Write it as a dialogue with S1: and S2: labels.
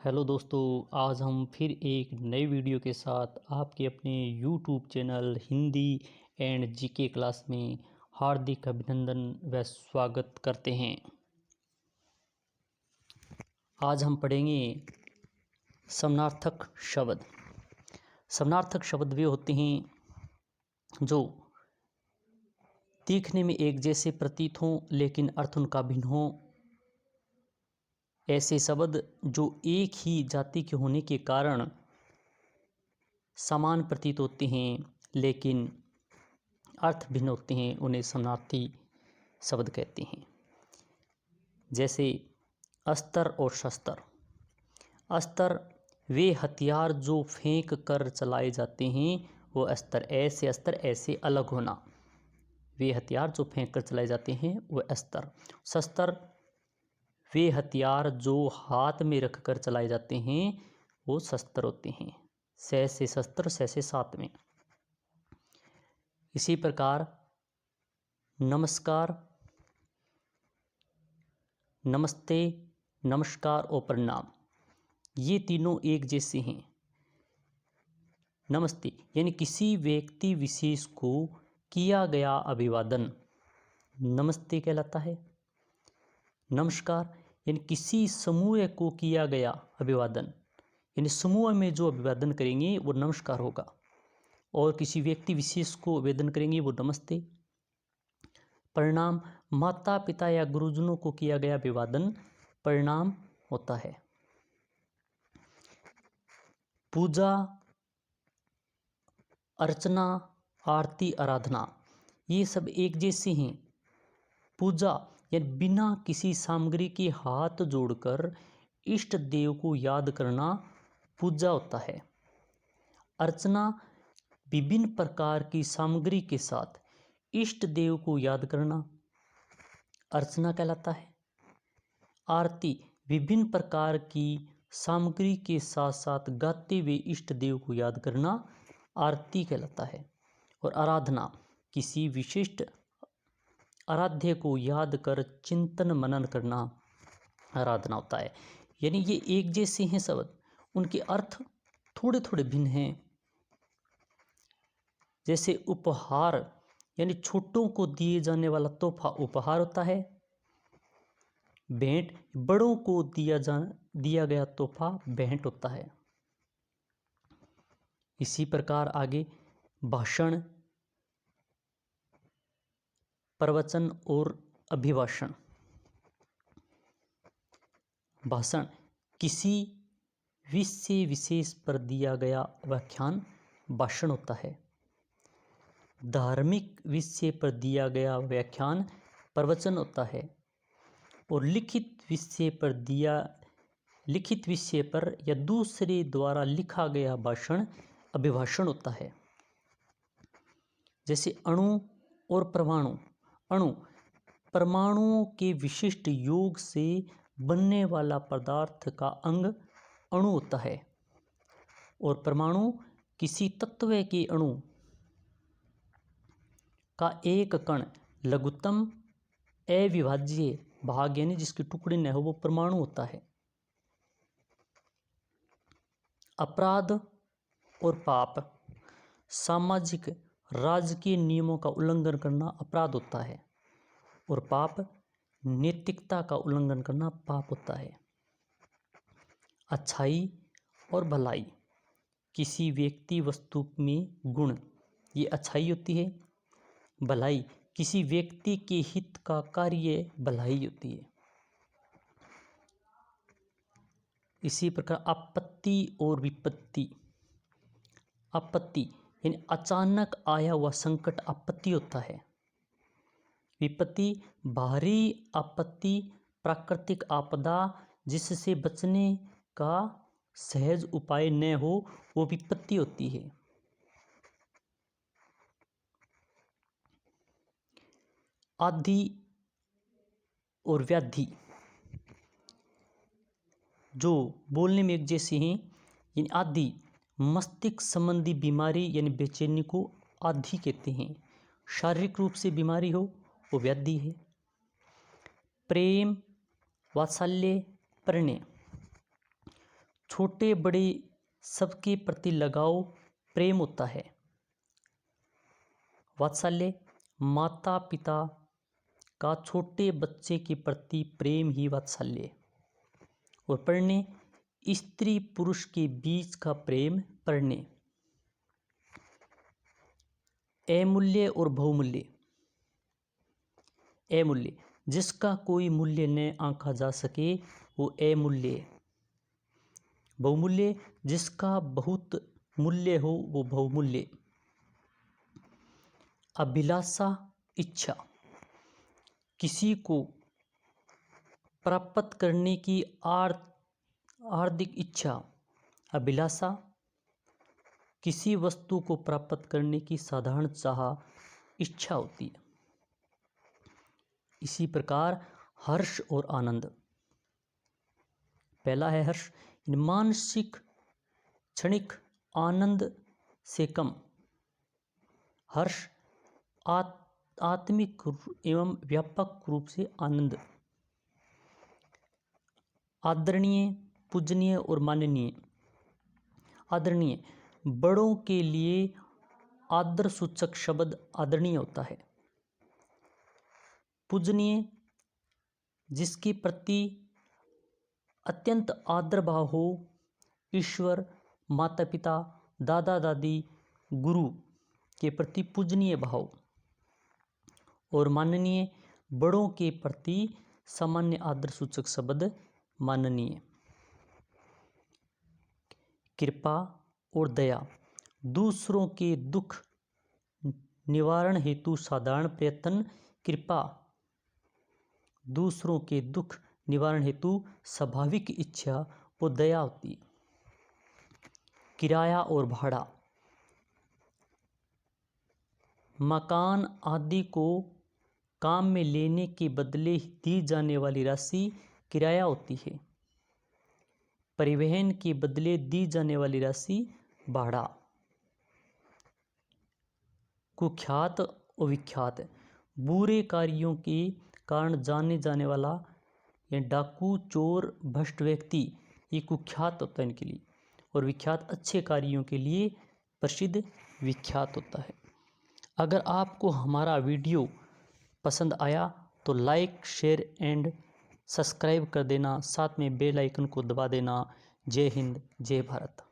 S1: Hello दोस्तों, आज हम फिर एक नए वीडियो के साथ आपके अपने YouTube channel Hindi and GK class में हार्दिक अभिनंदन व स्वागत करते हैं। आज हम पढ़ेंगे समानार्थक शब्द। समानार्थक शब्द वे होते हैं जो दिखने में एक जैसे प्रतीत हों लेकिन अर्थ उनका भिन्न हो। ऐसे शब्द जो एक ही जाति के होने के कारण समान प्रतीत होते हैं लेकिन अर्थ भिन्न होते हैं, उन्हें समानार्थी शब्द कहते हैं। जैसे अस्त्र और शस्त्र। अस्त्र वे हथियार जो फेंक कर चलाए जाते हैं, वो अस्त्र। ऐसे अस्त्र ऐसे अलग होना, वे हथियार जो फेंक कर चलाए जाते हैं वो अस्त्र। शस्त्र वे हथियार जो हाथ में रख कर चलाए जाते हैं वो शस्त्र होते हैं। सै से शस्त्र, सै से सात में। इसी प्रकार नमस्कार, नमस्ते, नमस्कार और प्रणाम, ये तीनों एक जैसे हैं। नमस्ते यानी किसी व्यक्ति विशेष को किया गया अभिवादन नमस्ते कहलाता है। नमस्कार यानी किसी समूह को किया गया अभिवादन, यानी समूह में जो अभिवादन करेंगे वो नमस्कार होगा, और किसी व्यक्ति विशेष को अभिवादन करेंगे वो नमस्ते। प्रणाम माता पिता या गुरुजनों को किया गया अभिवादन प्रणाम होता है। पूजा, अर्चना, आरती, आराधना, ये सब एक जैसे हैं। पूजा यानी बिना किसी सामग्री के हाथ जोड़कर इष्ट देव को याद करना पूजा होता है। अर्चना विभिन्न प्रकार की सामग्री के साथ इष्ट देव को याद करना अर्चना कहलाता है। आरती विभिन्न प्रकार की सामग्री के साथ साथ गाते हुए इष्ट देव को याद करना आरती कहलाता है। और आराधना किसी विशिष्ट आराध्य को याद कर चिंतन मनन करना आराधना होता है। यानी ये एक जैसे हैं शब्द, उनके अर्थ थोड़े थोड़े भिन्न हैं। जैसे उपहार यानी छोटों को दिए जाने वाला तोहफा उपहार होता है। भेंट बड़ों को दिया गया तोहफा भेंट होता है। इसी प्रकार आगे भाषण, प्रवचन और अभिभाषण। भाषण किसी विषय विशेष पर दिया गया व्याख्यान भाषण होता है। धार्मिक विषय पर दिया गया व्याख्यान प्रवचन होता है। और लिखित विषय पर या दूसरे द्वारा लिखा गया भाषण अभिभाषण होता है। जैसे अणु और परमाणु। अणु परमाणुओं के विशिष्ट योग से बनने वाला पदार्थ का अंग अणु होता है। और परमाणु किसी तत्व के अणु का एक कण लघुत्तम अविभाज्य भाग यानी जिसके टुकड़े न हो वो परमाणु होता है। अपराध और पाप सामाजिक राजकीय नियमों का उल्लंघन करना अपराध होता है। और पाप नैतिकता का उल्लंघन करना पाप होता है। अच्छाई और भलाई किसी व्यक्ति वस्तु में गुण, ये अच्छाई होती है। भलाई किसी व्यक्ति के हित का कार्य भलाई होती है। इसी प्रकार आपत्ति और विपत्ति। आपत्ति यानी अचानक आया हुआ संकट आपत्ति होता है। विपत्ति भारी आपत्ति, प्राकृतिक आपदा जिससे बचने का सहज उपाय न हो वो विपत्ति होती है। आदि और व्याधि जो बोलने में एक जैसे हैं। यानी आदि मस्तिष्क संबंधी बीमारी यानी बेचैनी को आदि कहते हैं। शारीरिक रूप से बीमारी हो वो व्याधि है। प्रेम, वात्सल्य, प्रणय छोटे बड़े सबके प्रति लगाव प्रेम होता है। वात्सल्य माता पिता का छोटे बच्चे के प्रति प्रेम ही वात्सल्य। और पढ़ने स्त्री पुरुष के बीच का प्रेम पढ़ने। अमूल्य और बहुमूल्य। अमूल्य जिसका कोई मूल्य न आंका जा सके वो अमूल्य। बहुमूल्य जिसका बहुत मूल्य हो वो बहुमूल्य। अभिलाषा इच्छा किसी को प्राप्त करने की हार्दिक इच्छा। अभिलाषा किसी वस्तु को प्राप्त करने की साधारण चाह इच्छा होती है। इसी प्रकार हर्ष और आनंद। पहला है हर्ष, मानसिक क्षणिक आनंद से कम। हर्ष आत्मिक एवं व्यापक रूप से आनंद। आदरणीय पूजनीय और माननीय। आदरणीय बड़ों के लिए आदर सूचक शब्द आदरणीय होता है। पूजनीय जिसके प्रति अत्यंत आदर भाव हो, ईश्वर माता पिता दादा दादी गुरु के प्रति पूजनीय भाव। और माननीय बड़ों के प्रति सामान्य आदर सूचक शब्द माननीय। कृपा और दया दूसरों के दुख निवारण हेतु साधारण प्रयत्न। कृपा दूसरों के दुख निवारण हेतु स्वाभाविक इच्छा और दया होती है। किराया और भाड़ा मकान आदि को काम में लेने के बदले दी जाने वाली राशि किराया होती है। परिवहन के बदले दी जाने वाली राशि भाड़ा। कुख्यात और विख्यात बुरे कार्यों के कारण जाने जाने वाला या डाकू चोर भ्रष्ट व्यक्ति ये कुख्यात होता है इनके लिए। और विख्यात अच्छे कार्यों के लिए प्रसिद्ध विख्यात होता है। अगर आपको हमारा वीडियो पसंद आया तो लाइक शेयर एंड सब्सक्राइब कर देना, साथ में बेल आइकन को दबा देना। जय हिंद जय भारत।